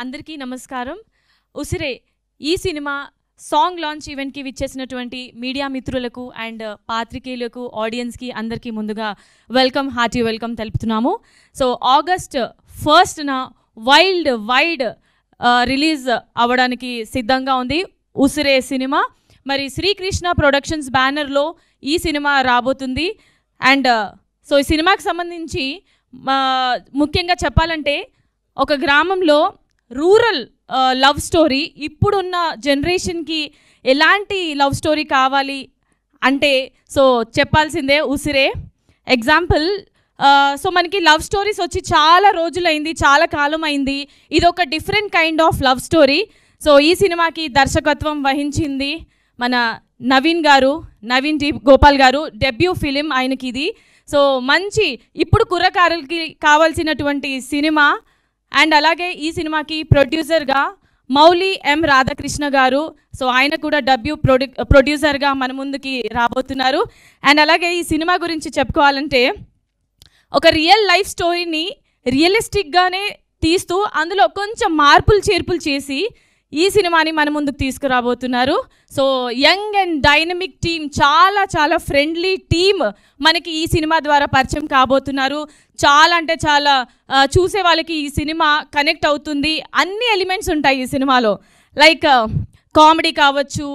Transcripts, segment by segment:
అందరికీ నమస్కారం. ఉసిరే ఈ సినిమా సాంగ్ లాంచ్ ఈవెంట్కి విచ్చేసినటువంటి మీడియా మిత్రులకు అండ్ పాత్రికేయులకు ఆడియన్స్కి అందరికీ ముందుగా హార్టీ వెల్కమ్ తెలుపుతున్నాము. సో ఆగస్ట్ 1న వైడ్ రిలీజ్ అవ్వడానికి సిద్ధంగా ఉంది ఉసిరే సినిమా. మరి శ్రీకృష్ణ ప్రొడక్షన్స్ బ్యానర్లో ఈ సినిమా రాబోతుంది. అండ్ సో ఈ సినిమాకి సంబంధించి ముఖ్యంగా చెప్పాలంటే ఒక గ్రామంలో రూరల్ లవ్ స్టోరీ, ఇప్పుడున్న జనరేషన్కి ఎలాంటి లవ్ స్టోరీ కావాలి అంటే సో చెప్పాల్సిందే ఉసిరే. ఎగ్జాంపుల్, సో మనకి లవ్ స్టోరీస్ వచ్చి చాలా రోజులైంది, చాలా కాలం అయింది. ఇది ఒక different kind of love story. So ఈ సినిమాకి దర్శకత్వం వహించింది మన నవీన్ డి గోపాల్ గారు. డెబ్యూ ఫిలిం ఆయనకి ఇది. సో మంచి ఇప్పుడు కుర్రకారులకి కావాల్సినటువంటి సినిమా. అండ్ అలాగే ఈ సినిమాకి ప్రొడ్యూసర్గా మౌలి ఎం రాధాకృష్ణ గారు. సో ఆయన కూడా డెబ్యూ ప్రొడ్యూసర్గా మన ముందుకి రాబోతున్నారు. అండ్ అలాగే ఈ సినిమా గురించి చెప్పుకోవాలంటే ఒక రియల్ లైఫ్ స్టోరీని రియలిస్టిక్గానే తీస్తూ అందులో కొంచెం మార్పులు చేర్పులు చేసి ఈ సినిమాని మన ముందుకు తీసుకురాబోతున్నారు. So young and dynamic team, చాలా ఫ్రెండ్లీ టీమ్ మనకి ఈ సినిమా ద్వారా పరిచయం కాబోతున్నారు. చాలా అంటే చాలా చూసే వాళ్ళకి ఈ సినిమా కనెక్ట్ అవుతుంది. అన్ని ఎలిమెంట్స్ ఉంటాయి ఈ సినిమాలో, లైక్ కామెడీ కావచ్చు,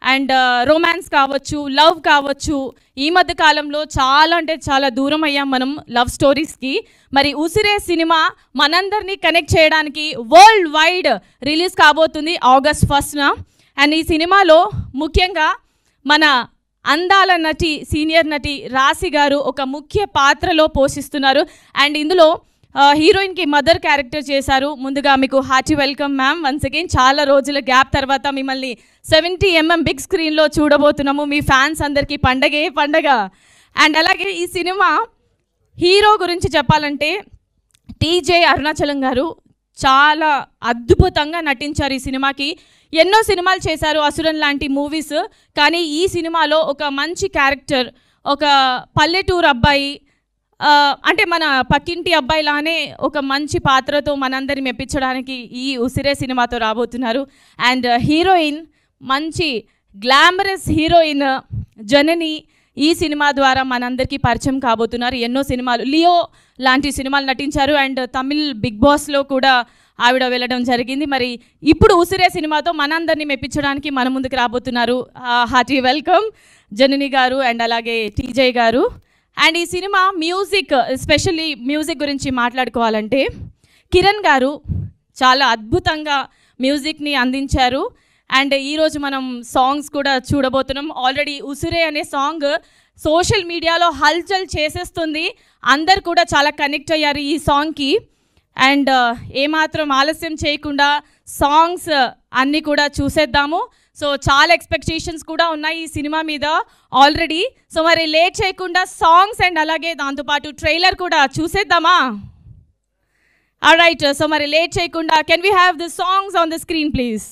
అండ్ రొమాన్స్ కావచ్చు, లవ్ కావచ్చు. ఈ మధ్య కాలంలో చాలా అంటే చాలా దూరం అయ్యాం మనం లవ్ స్టోరీస్కి. మరి ఉసిరే సినిమా మనందరినీ కనెక్ట్ చేయడానికి వరల్డ్ వైడ్ రిలీజ్ కాబోతుంది ఆగస్ట్ 1న. అండ్ ఈ సినిమాలో ముఖ్యంగా మన అందాల నటి, సీనియర్ నటి రాశి గారు ఒక ముఖ్య పాత్రలో పోషిస్తున్నారు. అండ్ ఇందులో హీరోయిన్కి మదర్ క్యారెక్టర్ చేశారు. ముందుగా మీకు hearty welcome ma'am. Once again చాలా రోజుల గ్యాప్ తర్వాత మిమ్మల్ని 70mm బిగ్ స్క్రీన్లో చూడబోతున్నాము. మీ ఫ్యాన్స్ అందరికీ పండగ. అండ్ అలాగే ఈ సినిమా హీరో గురించి చెప్పాలంటే టీజే అరుణాచలం గారు చాలా అద్భుతంగా నటించారు ఈ సినిమాకి. ఎన్నో సినిమాలు చేశారు, అసురన్ లాంటి మూవీస్. కానీ ఈ సినిమాలో ఒక మంచి క్యారెక్టర్, ఒక పల్లెటూరు అబ్బాయి, అంటే మన పక్కింటి అబ్బాయిలానే ఒక మంచి పాత్రతో మనందరిని మెప్పించడానికి ఈ ఉసిరే సినిమాతో రాబోతున్నారు. అండ్ హీరోయిన్ మంచి గ్లామరస్ హీరోయిన్ జనని ఈ సినిమా ద్వారా మనందరికీ పరిచయం కాబోతున్నారు. ఎన్నో సినిమాలు, లియో లాంటి సినిమాలు నటించారు. అండ్ తమిళ్ బిగ్ బాస్లో కూడా ఆవిడ వెళ్ళడం జరిగింది. మరి ఇప్పుడు ఉసిరే సినిమాతో మనందరినీ మెప్పించడానికి మన ముందుకు రాబోతున్నారు. హార్టీ వెల్కమ్ జనని గారు అండ్ అలాగే టీజే గారు. అండ్ ఈ సినిమా మ్యూజిక్, ఎస్పెషల్లీ మ్యూజిక్ గురించి మాట్లాడుకోవాలంటే కిరణ్ గారు చాలా అద్భుతంగా మ్యూజిక్ని అందించారు. అండ్ ఈరోజు మనం సాంగ్స్ కూడా చూడబోతున్నాం. ఆల్రెడీ ఉసిరే అనే సాంగ్ సోషల్ మీడియాలో హల్చల్ చేసేస్తుంది. అందరు కూడా చాలా కనెక్ట్ అయ్యారు ఈ సాంగ్కి. అండ్ ఏమాత్రం ఆలస్యం చేయకుండా సాంగ్స్ అన్నీ కూడా చూసేద్దాము. సో చాలా ఎక్స్పెక్టేషన్స్ కూడా ఉన్నాయి ఈ సినిమా మీద ఆల్రెడీ. సో మరి లేట్ చేయకుండా సాంగ్స్ అండ్ అలాగే దాంతోపాటు ట్రైలర్ కూడా చూసేద్దామా? ఆల్రైట్, సో మరి లేట్ చేయకుండా can we have the songs on the screen please?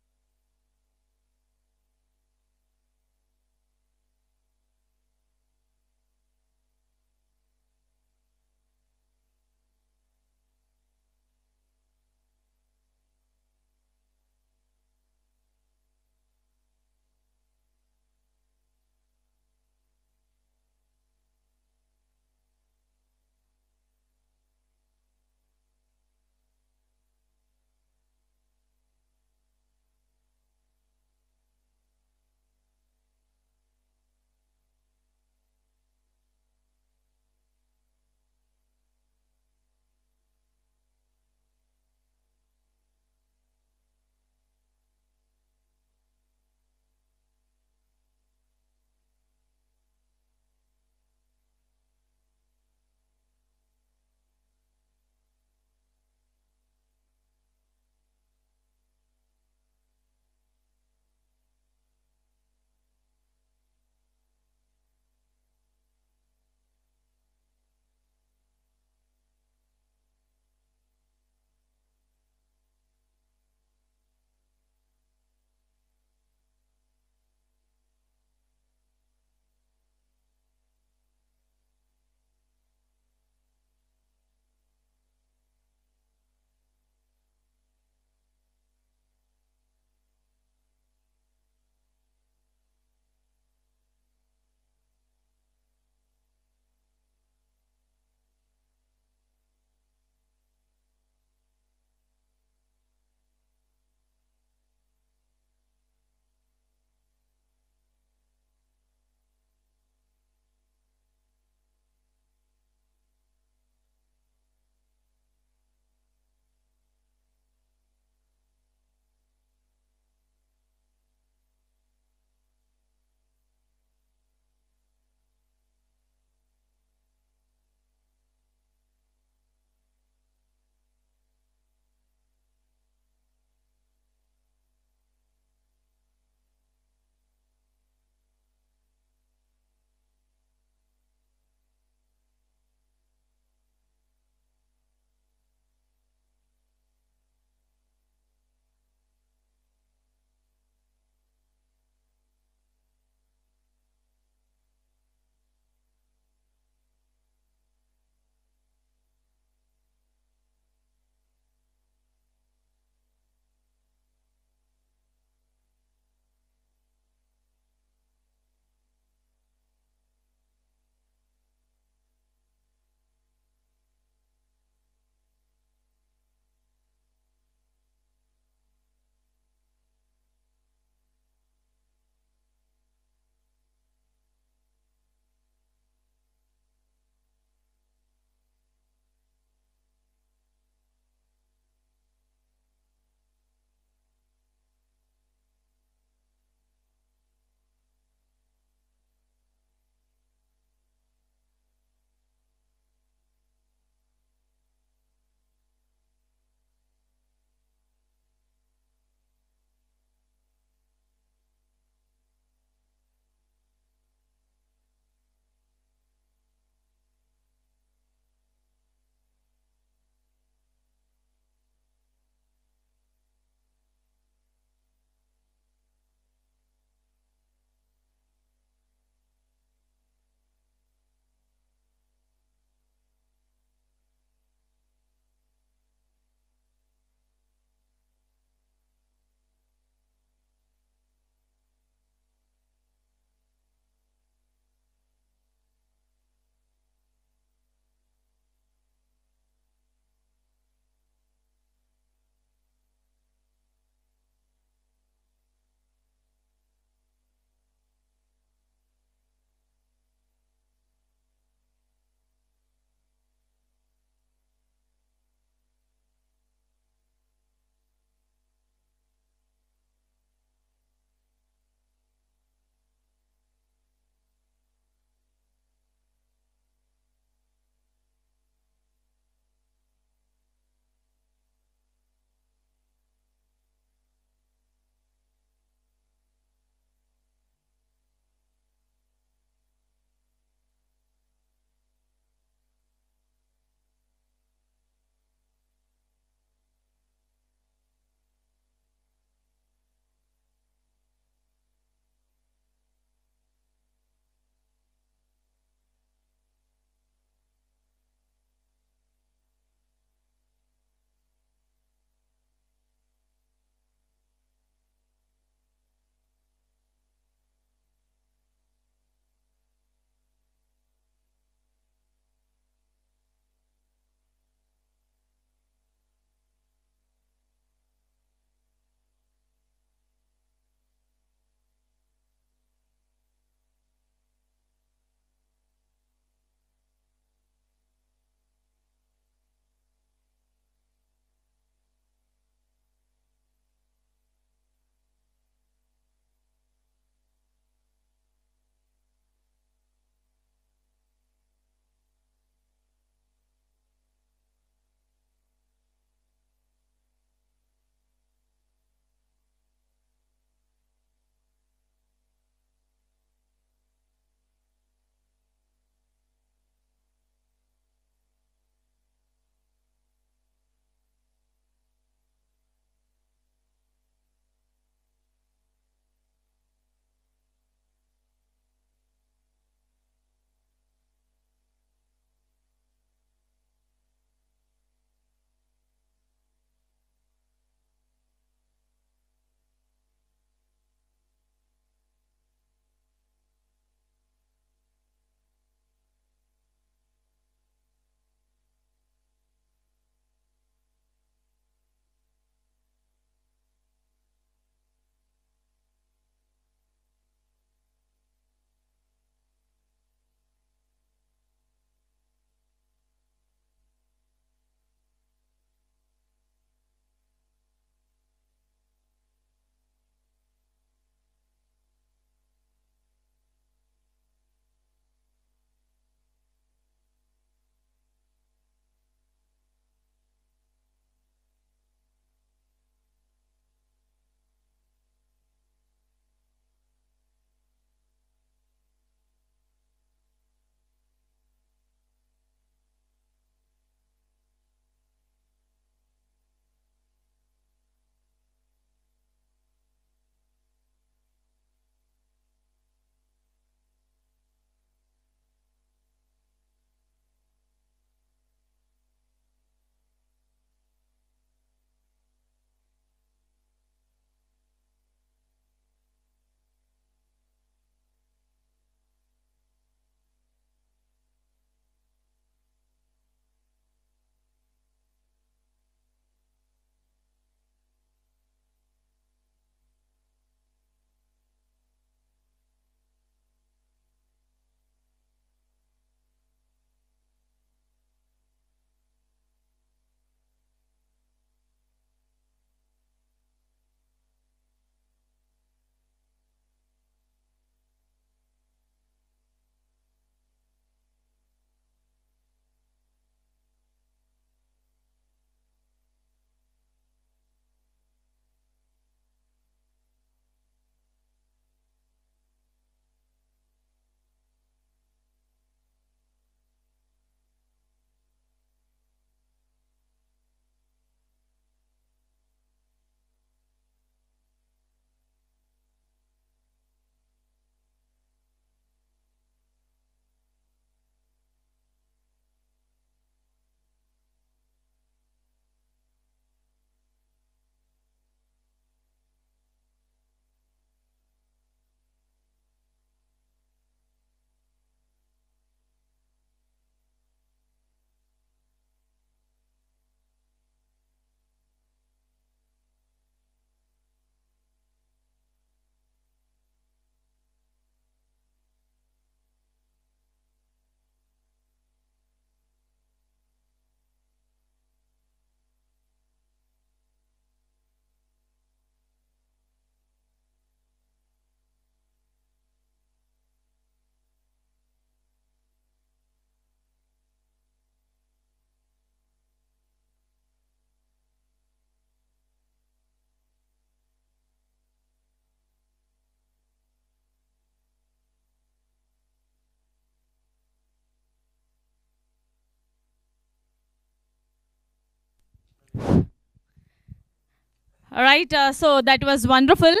Right. So that was wonderful.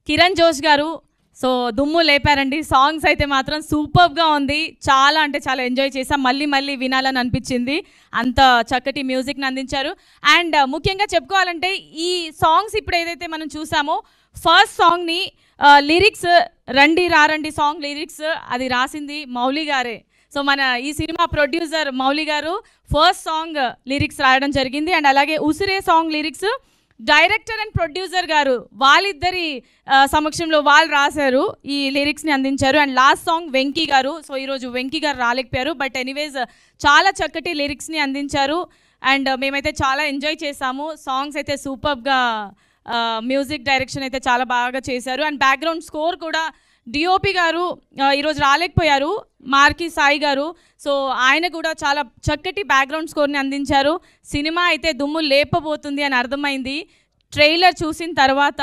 Kiran జోష్ గారు సో దుమ్ము లేపారండి. సాంగ్స్ అయితే మాత్రం సూపర్గా ఉంది. చాలా అంటే చాలా ఎంజాయ్ చేసాం. మళ్ళీ మళ్ళీ వినాలని అనిపించింది. అంత చక్కటి మ్యూజిక్ని అందించారు. అండ్ ముఖ్యంగా చెప్పుకోవాలంటే ఈ సాంగ్స్ ఇప్పుడు ఏదైతే మనం చూసామో ఫస్ట్ సాంగ్ని లిరిక్స్ రండి రారండి సాంగ్ లిరిక్స్ అది రాసింది మౌలి గారే. సో మన ఈ సినిమా ప్రొడ్యూసర్ మౌలి గారు ఫస్ట్ సాంగ్ లిరిక్స్ రాయడం జరిగింది. అండ్ అలాగే Usire song lyrics director and producer గారు వాళ్ళిద్దరి సమక్షంలో వాళ్ళు రాశారు, ఈ లిరిక్స్ని అందించారు. అండ్ లాస్ట్ సాంగ్ వెంకీ గారు. సో ఈరోజు వెంకీ గారు రాలేకపోయారు, బట్ ఎనీవేస్ చాలా చక్కటి లిరిక్స్ని అందించారు. అండ్ మేమైతే చాలా ఎంజాయ్ చేసాము. సాంగ్స్ అయితే సూపర్గా, మ్యూజిక్ డైరెక్షన్ అయితే చాలా బాగా చేశారు. అండ్ బ్యాక్గ్రౌండ్ స్కోర్ కూడా డిఓపి గారు ఈరోజు రాలేకపోయారు, మార్కి సాయి గారు. సో ఆయన కూడా చాలా చక్కటి బ్యాక్గ్రౌండ్ స్కోర్ని అందించారు. సినిమా అయితే దుమ్ము లేపబోతుంది అని అర్థమైంది ట్రైలర్ చూసిన తర్వాత.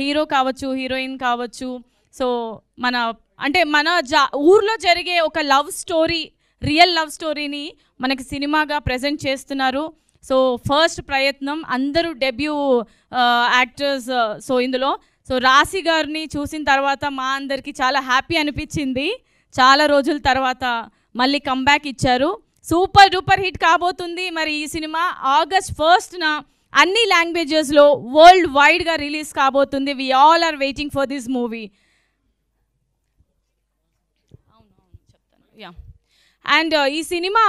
హీరో కావచ్చు, హీరోయిన్ కావచ్చు, సో మన ఊర్లో జరిగే ఒక లవ్ స్టోరీ, రియల్ లవ్ స్టోరీని మనకి సినిమాగా ప్రజెంట్ చేస్తున్నారు. సో ఫస్ట్ ప్రయత్నం, అందరూ డెబ్యూ యాక్టర్స్. సో ఇందులో సో రాశి గారిని చూసిన తర్వాత మా అందరికీ చాలా హ్యాపీ అనిపించింది. చాలా రోజుల తర్వాత మళ్ళీ కంబ్యాక్ ఇచ్చారు. సూపర్ డూపర్ హిట్ కాబోతుంది. మరి ఈ సినిమా August 1st అన్ని లాంగ్వేజెస్లో వరల్డ్ వైడ్గా రిలీజ్ కాబోతుంది. We all are waiting for this movie. And ఈ సినిమా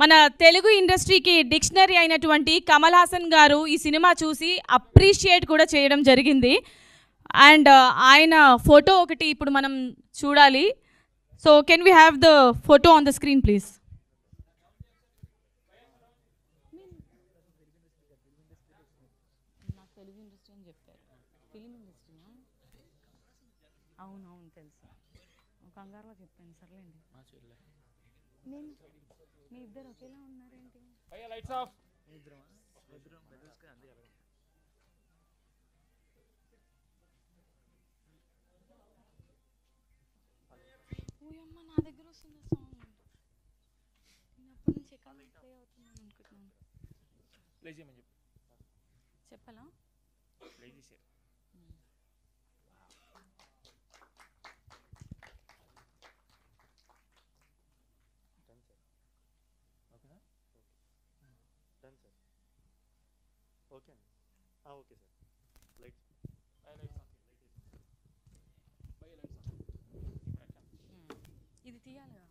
మన తెలుగు ఇండస్ట్రీకి డిక్షనరీ అయినటువంటి కమల్ హాసన్ గారు ఈ సినిమా చూసి అప్రిషియేట్ కూడా చేయడం జరిగింది. అండ్ ఆయన ఫోటో ఒకటి ఇప్పుడు మనం చూడాలి. So can we have the photo on the screen please? అవునవును తెలుసు, కంగారులో చెప్పాను సర్లేండి. మీ ఇద్దరు ఒకేలా ఉన్నారేంటి? Lights off. నా దగ్గర వస్తుంది సాంగ్, నేను అప్పటి నుంచి ఎక్కడ ప్లే అవుతుందని అనుకుంటున్నాను. చెప్పాలా? Okay okay sir. లైట్స్ ఇది తీయాలిగా.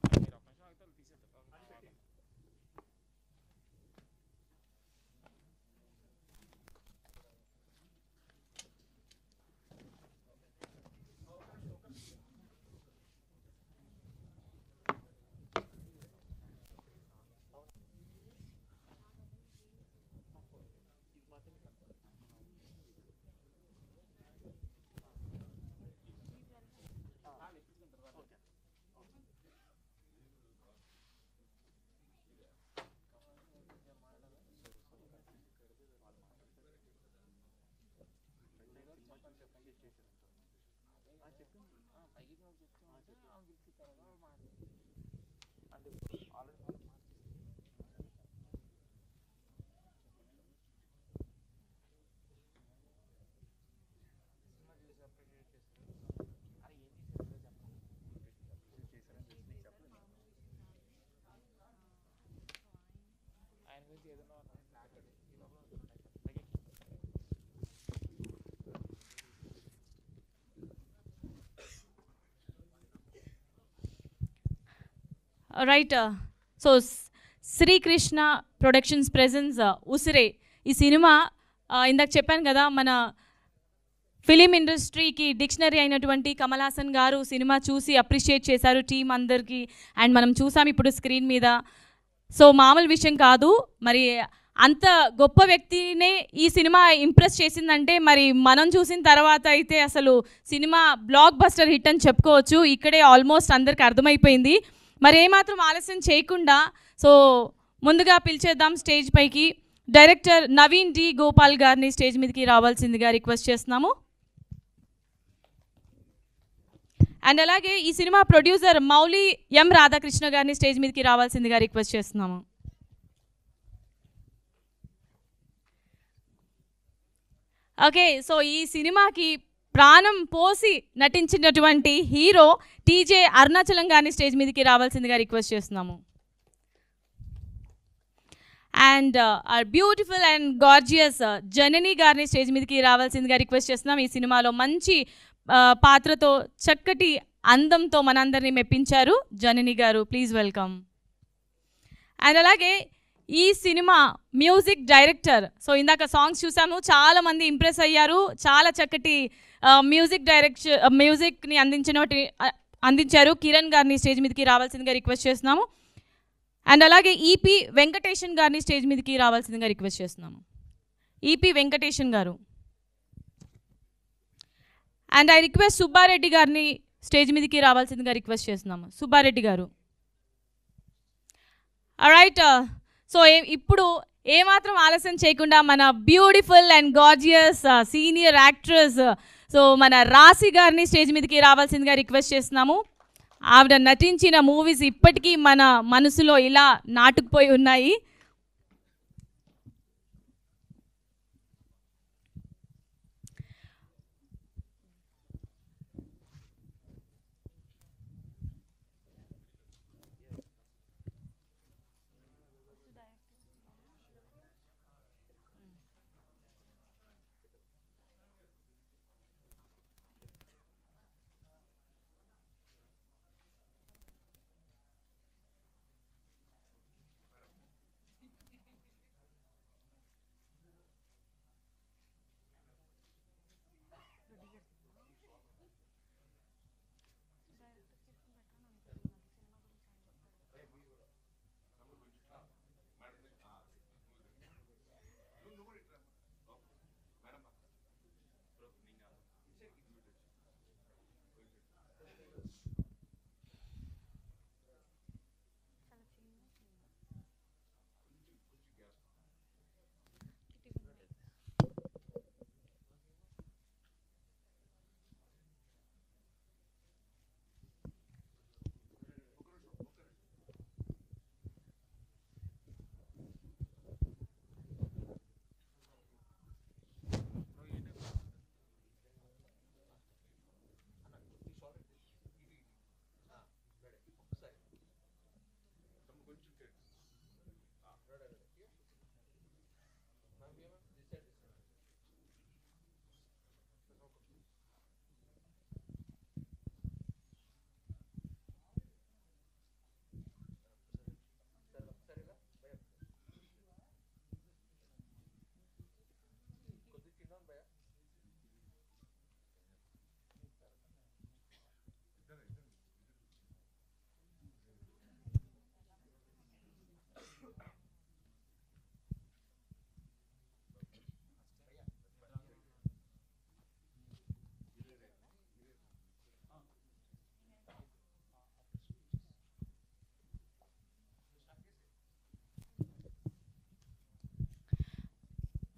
Right. So Srikrishna productions presence Usire ఈ సినిమా ఇందాక చెప్పాను కదా, మన ఫిలిం ఇండస్ట్రీకి డిక్షనరీ అయినటువంటి కమల్ హాసన్ గారు సినిమా చూసి అప్రిషియేట్ చేశారు టీం అందరికీ. అండ్ మనం చూసాం ఇప్పుడు స్క్రీన్ మీద. సో మామూలు విషయం కాదు, మరి అంత గొప్ప వ్యక్తినే ఈ సినిమా ఇంప్రెస్ చేసిందంటే మరి మనం చూసిన తర్వాత అయితే అసలు సినిమా బ్లాక్ బస్టర్ హిట్ అని చెప్పుకోవచ్చు. ఇక్కడే ఆల్మోస్ట్ అందరికి అర్థమైపోయింది. మరి ఏమాత్రం ఆలస్యం చేయకుండా సో ముందుగా పిలిచేద్దాం స్టేజ్ పైకి డైరెక్టర్ నవీన్ డి గోపాల్ గారిని స్టేజ్ మీదకి రావాల్సిందిగా రిక్వెస్ట్ చేస్తున్నాము. అండ్ అలాగే ఈ సినిమా ప్రొడ్యూసర్ మౌలి ఎం రాధాకృష్ణ గారిని స్టేజ్ మీదకి రావాల్సిందిగా రిక్వెస్ట్ చేస్తున్నాము. ఓకే, సో ఈ సినిమాకి ప్రాణం పోసి నటించినటువంటి హీరో టీజే అరుణాచలం గారిని స్టేజ్ మీదకి రావాల్సిందిగా రిక్వెస్ట్ చేస్తున్నాము. అండ్ బ్యూటిఫుల్ అండ్ గార్జియస్ జనని గారిని స్టేజ్ మీదకి రావాల్సిందిగా రిక్వెస్ట్ చేస్తున్నాం. ఈ సినిమాలో మంచి పాత్రతో చక్కటి అందంతో మనందరినీ మెప్పించారు జనని గారు. Please welcome. అండ్ అలాగే ఈ సినిమా మ్యూజిక్ డైరెక్టర్, సో ఇందాక సాంగ్స్ చూసాము, చాలామంది ఇంప్రెస్ అయ్యారు. చాలా చక్కటి మ్యూజిక్ని అందించారు. కిరణ్ గారిని స్టేజ్ మీదకి రావాల్సిందిగా రిక్వెస్ట్ చేస్తున్నాము. అండ్ అలాగే ఈపీ వెంకటేషన్ గారిని స్టేజ్ మీదకి రావాల్సిందిగా రిక్వెస్ట్ చేస్తున్నాము. ఈపీ వెంకటేషన్ గారు. అండ్ ఐ రిక్వెస్ట్ సుబ్బారెడ్డి గారిని స్టేజ్ మీదకి రావాల్సిందిగా రిక్వెస్ట్ చేస్తున్నాము. సుబ్బారెడ్డి గారు. ఆల్రైట్, సో ఇప్పుడు ఏమాత్రం ఆలస్యం చేయకుండా మన beautiful and gorgeous senior actress, so మన రాశి గారిని స్టేజ్ మీదకి రావాల్సిందిగా రిక్వెస్ట్ చేస్తున్నాము. ఆవిడ నటించిన మూవీస్ ఇప్పటికీ మన మనసులో ఇలా నాటుకుపోయి ఉన్నాయి.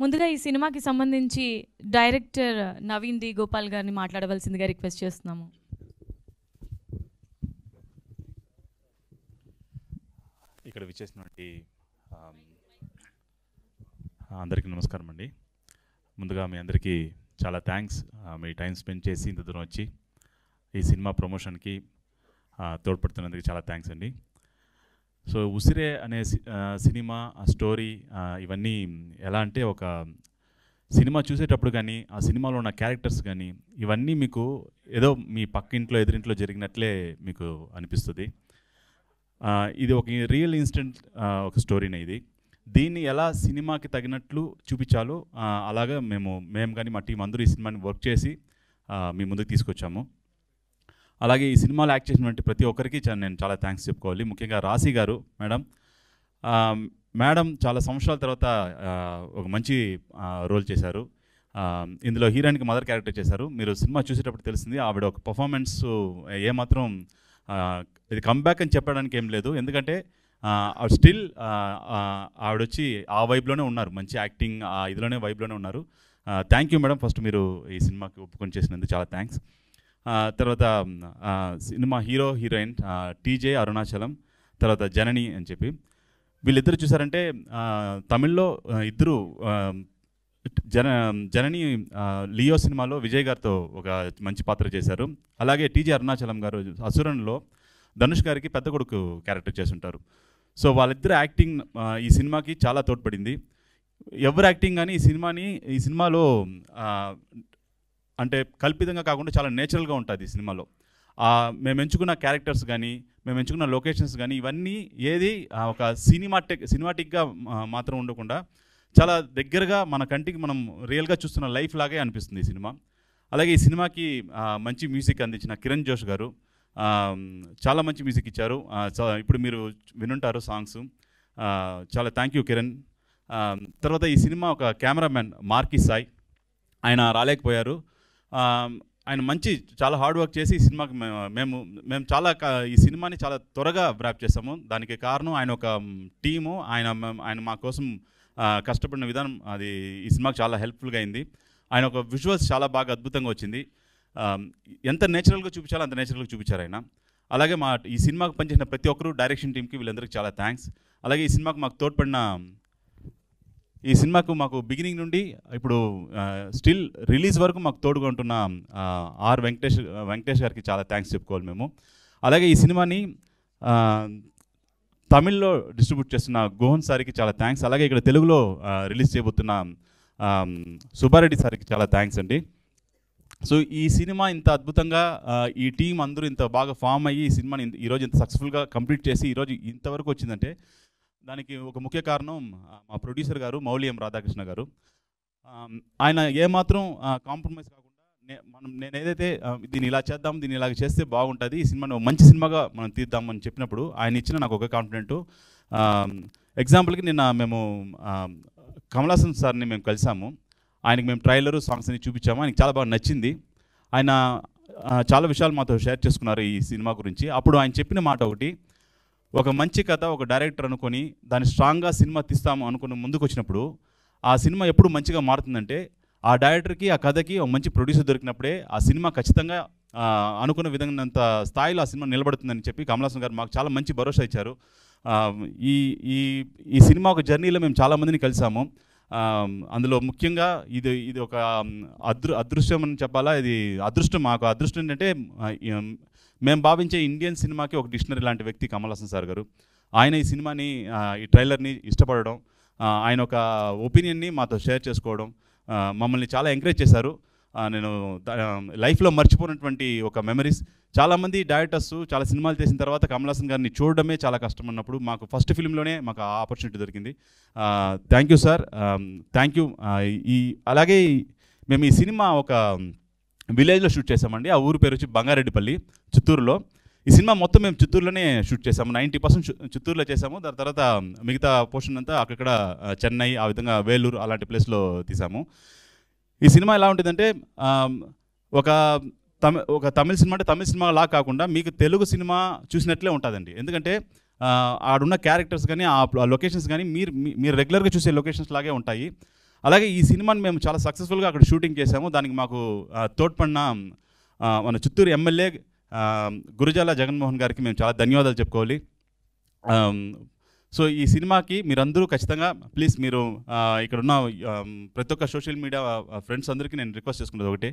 ముందుగా ఈ సినిమాకి సంబంధించి డైరెక్టర్ నవీన్ డి గోపాల్ గారిని మాట్లాడవలసిందిగా రిక్వెస్ట్ చేస్తున్నాము. ఇక్కడ విచ్చేసినటువంటి అందరికీ నమస్కారం అండి. ముందుగా మీ అందరికీ చాలా థ్యాంక్స్, మీ టైం స్పెండ్ చేసి ఇంత దూరం వచ్చి ఈ సినిమా ప్రమోషన్కి తోడ్పడుతున్నందుకు చాలా థ్యాంక్స్ అండి. సో ఉసిరే అనే సినిమా స్టోరీ ఇవన్నీ ఎలా అంటే, ఒక సినిమా చూసేటప్పుడు కానీ ఆ సినిమాలో ఉన్న క్యారెక్టర్స్ కానీ ఇవన్నీ మీకు ఏదో మీ పక్కింట్లో ఎదురింట్లో జరిగినట్లే మీకు అనిపిస్తుంది. ఇది ఒక రియల్ ఇన్సిడెంట్, ఒక స్టోరీనే ఇది. దీన్ని ఎలా సినిమాకి తగినట్లు చూపించాలో అలాగా మేము కానీ మా టీం అందరూ ఈ సినిమాని వర్క్ చేసి మీ ముందుకు తీసుకొచ్చాము. అలాగే ఈ సినిమాలో యాక్ట్ చేసినటువంటి ప్రతి ఒక్కరికి నేను చాలా థ్యాంక్స్ చెప్పుకోవాలి. ముఖ్యంగా రాశి గారు మేడం చాలా సంవత్సరాల తర్వాత ఒక మంచి రోల్ చేశారు. ఇందులో హీరోయిన్కి మదర్ క్యారెక్టర్ చేశారు. మీరు సినిమా చూసేటప్పుడు తెలిసింది ఆవిడ ఒక పర్ఫార్మెన్స్ ఏమాత్రం ఇది కంబ్యాక్ అని చెప్పడానికి ఏం లేదు. ఎందుకంటే స్టిల్ ఆవిడొచ్చి ఆ వైబ్లోనే ఉన్నారు, మంచి యాక్టింగ్ ఇదిలోనే వైబ్లోనే ఉన్నారు. థ్యాంక్ యూ మేడం, ఫస్ట్ మీరు ఈ సినిమాకి ఒప్పుకొని చేసినందుకు చాలా థ్యాంక్స్. తర్వాత సినిమా హీరో హీరోయిన్ టీజే అరుణాచలం, తర్వాత జనని అని చెప్పి వీళ్ళిద్దరు చూసారంటే తమిళ్లో ఇద్దరు జనని లియో సినిమాలో విజయ్ గారితో ఒక మంచి పాత్ర చేశారు. అలాగే టీజీ అరుణాచలం గారు అసురన్లో ధనుష్ గారికి పెద్ద కొడుకు క్యారెక్టర్ చేస్తుంటారు. సో వాళ్ళిద్దరు యాక్టింగ్ ఈ సినిమాకి చాలా తోడ్పడింది. ఎవరు యాక్టింగ్ కానీ ఈ సినిమాలో అంటే కల్పితంగా కాకుండా చాలా నేచురల్గా ఉంటుంది ఈ సినిమాలో. మేము ఎంచుకున్న క్యారెక్టర్స్ కానీ మేము ఎంచుకున్న లొకేషన్స్ కానీ ఇవన్నీ ఏది ఒక సినిమాటిక్గా మాత్రం ఉండకుండా చాలా దగ్గరగా మన కంటికి మనం రియల్గా చూస్తున్న లైఫ్ లాగే అనిపిస్తుంది ఈ సినిమా. అలాగే ఈ సినిమాకి మంచి మ్యూజిక్ అందించిన కిరణ్ జోష్ గారు చాలా మంచి మ్యూజిక్ ఇచ్చారు. ఇప్పుడు మీరు వినుంటారు సాంగ్స్. చాలా థ్యాంక్ యూ కిరణ్. తర్వాత ఈ సినిమా ఒక కెమెరామెన్ మార్కీ సాయ్, ఆయన రాలేకపోయారు. ఆయన చాలా హార్డ్ వర్క్ చేసి ఈ సినిమాకి మేము ఈ సినిమాని చాలా త్వరగా ర్యాప్ చేసాము. దానికి కారణం ఆయన ఒక టీము, ఆయన మా కోసం కష్టపడిన విధానం అది ఈ సినిమాకి చాలా హెల్ప్ఫుల్గా అయింది. ఆయన ఒక విజువల్స్ చాలా బాగా అద్భుతంగా వచ్చింది. ఎంత నేచురల్గా చూపించాలో అంత నేచురల్గా చూపించారు ఆయన. అలాగే ఈ సినిమాకు పనిచేసిన ప్రతి ఒక్కరు డైరెక్షన్ టీంకి వీళ్ళందరికీ చాలా థ్యాంక్స్. అలాగే ఈ సినిమాకు మాకు తోడ్పడిన మాకు బిగినింగ్ నుండి ఇప్పుడు స్టిల్ రిలీజ్ వరకు మాకు తోడుగా ఉంటున్న ఆర్ వెంకటేష్ గారికి చాలా థ్యాంక్స్ చెప్పుకోవాలి మేము. అలాగే ఈ సినిమాని తమిళ్లో డిస్ట్రిబ్యూట్ చేస్తున్న గోహన్ సార్కి చాలా థ్యాంక్స్. అలాగే ఇక్కడ తెలుగులో రిలీజ్ చేయబోతున్న సుబ్బారెడ్డి సార్కి చాలా థ్యాంక్స్ అండి. సో ఈ సినిమా ఇంత అద్భుతంగా ఈ టీం అందరూ ఇంత బాగా ఫామ్ అయ్యి ఈ సినిమాని ఈరోజు ఇంత సక్సెస్ఫుల్గా కంప్లీట్ చేసి ఈరోజు ఇంతవరకు వచ్చిందంటే దానికి ఒక ముఖ్య కారణం మా ప్రొడ్యూసర్ గారు మౌలియం రాధాకృష్ణ గారు. ఆయన ఏమాత్రం కాంప్రమైజ్ కాకుండా నేను ఏదైతే దీన్ని ఇలా చేద్దాం, దీన్ని ఇలాగ చేస్తే బాగుంటుంది, ఈ సినిమాను మంచి సినిమాగా మనం తీద్దామని చెప్పినప్పుడు ఆయన ఇచ్చిన నాకు ఒక కాన్ఫిడెంట్. ఎగ్జాంపుల్కి నిన్న మేము కమల్ హాసన్ సార్ని మేము కలిసాము. ఆయనకి మేము ట్రైలరు సాంగ్స్ అన్ని చూపించాము. ఆయనకి చాలా బాగా నచ్చింది. ఆయన చాలా విషయాలు మాతో షేర్ చేసుకున్నారు ఈ సినిమా గురించి. అప్పుడు ఆయన చెప్పిన మాట ఒకటి, ఒక మంచి కథ ఒక డైరెక్టర్ అనుకొని దాన్ని స్ట్రాంగ్గా సినిమా తీస్తాము అనుకుని ముందుకు వచ్చినప్పుడు ఆ సినిమా ఎప్పుడు మంచిగా మారుతుందంటే ఆ డైరెక్టర్కి ఆ కథకి ఒక మంచి ప్రొడ్యూసర్ దొరికినప్పుడే ఆ సినిమా ఖచ్చితంగా అనుకున్న విధంగా స్థాయిలో ఆ సినిమా నిలబడుతుందని చెప్పి కమల్ హాసన్ గారు మాకు చాలా మంచి భరోసా ఇచ్చారు. ఈ ఈ సినిమా ఒక జర్నీలో మేము చాలామందిని కలిసాము. అందులో ముఖ్యంగా ఇది ఒక అదృష్టం అని చెప్పాలా, ఇది అదృష్టం. మాకు అదృష్టం ఏంటంటే మేము భావించే ఇండియన్ సినిమాకి ఒక డిక్షనరీ లాంటి వ్యక్తి కమల్ హాసన్ సార్ గారు. ఆయన ఈ సినిమాని ఈ ట్రైలర్ని ఇష్టపడడం, ఆయన ఒక ఒపీనియన్ని మాతో షేర్ చేసుకోవడం, మమ్మల్ని చాలా ఎంకరేజ్ చేశారు. నేను లైఫ్లో మర్చిపోయినటువంటి ఒక మెమరీస్. చాలామంది డైరెక్టర్స్ చాలా సినిమాలు చేసిన తర్వాత కమల్ హాసన్ గారిని చూడడమే చాలా కష్టం అన్నప్పుడు మాకు ఫస్ట్ ఫిల్మ్లోనే మాకు ఆ ఆపర్చునిటీ దొరికింది. Thank you sir, thank you. అలాగే మేము ఈ సినిమా ఒక విలేజ్లో షూట్ చేసామండి. ఆ ఊరు పేరు వచ్చి బంగారెడ్డిపల్లి, చిత్తూరులో. ఈ సినిమా మొత్తం మేము చిత్తూరులోనే షూట్ చేసాము. 90% చిత్తూరులో చేసాము. దాని తర్వాత మిగతా పోర్షన్ అంతా అక్కడ చెన్నై, ఆ విధంగా వేలూరు అలాంటి ప్లేస్లో తీసాము. ఈ సినిమా ఎలా ఉంటుందంటే ఒక తమిళ సినిమా అంటే తమిళ సినిమా లా కాకుండా మీకు తెలుగు సినిమా చూసినట్లే ఉంటుందండి. ఎందుకంటే ఆడున్న క్యారెక్టర్స్ కానీ ఆ లొకేషన్స్ కానీ మీరు రెగ్యులర్గా చూసే లొకేషన్స్ లాగే ఉంటాయి. అలాగే ఈ సినిమాని మేము చాలా సక్సెస్ఫుల్గా అక్కడ షూటింగ్ చేసాము. దానికి మాకు తోడ్పడిన మన చిత్తూరు ఎమ్మెల్యే గురజాల జగన్మోహన్ గారికి మేము చాలా ధన్యవాదాలు చెప్పుకోవాలి. సో ఈ సినిమాకి మీరందరూ ఖచ్చితంగా ప్లీజ్ మీరు ఇక్కడున్న ప్రతి ఒక్క సోషల్ మీడియా ఫ్రెండ్స్ అందరికీ నేను రిక్వెస్ట్ చేసుకున్నది ఒకటి,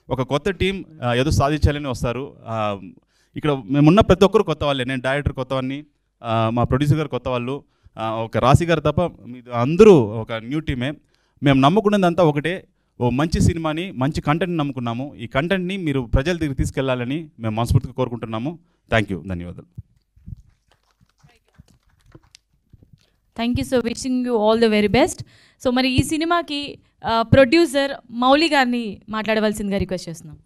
ఒక కొత్త టీం ఏదో సాధించాలని వస్తారు. ఇక్కడ మేమున్న ప్రతి ఒక్కరు కొత్త వాళ్ళే. నేను డైరెక్టర్ కొత్తవాడిని, మా ప్రొడ్యూసర్ గారు కొత్త వాళ్ళు, ఒక రాశి గారు తప్ప అందరూ ఒక న్యూ టీమే. మేము నమ్ముకున్నదంతా ఒకటే, ఓ మంచి సినిమాని మంచి కంటెంట్ని నమ్ముకున్నాము. ఈ కంటెంట్ని మీరు ప్రజల దగ్గర తీసుకెళ్లాలని మేము మనస్ఫూర్తిగా కోరుకుంటున్నాము. థ్యాంక్ యూ, ధన్యవాదాలు. Thank you. So wishing you all the very best. So మరి ఈ సినిమాకి ప్రొడ్యూసర్ మౌలి గారిని మాట్లాడవలసిందిగా రిక్వెస్ట్ చేస్తున్నాం.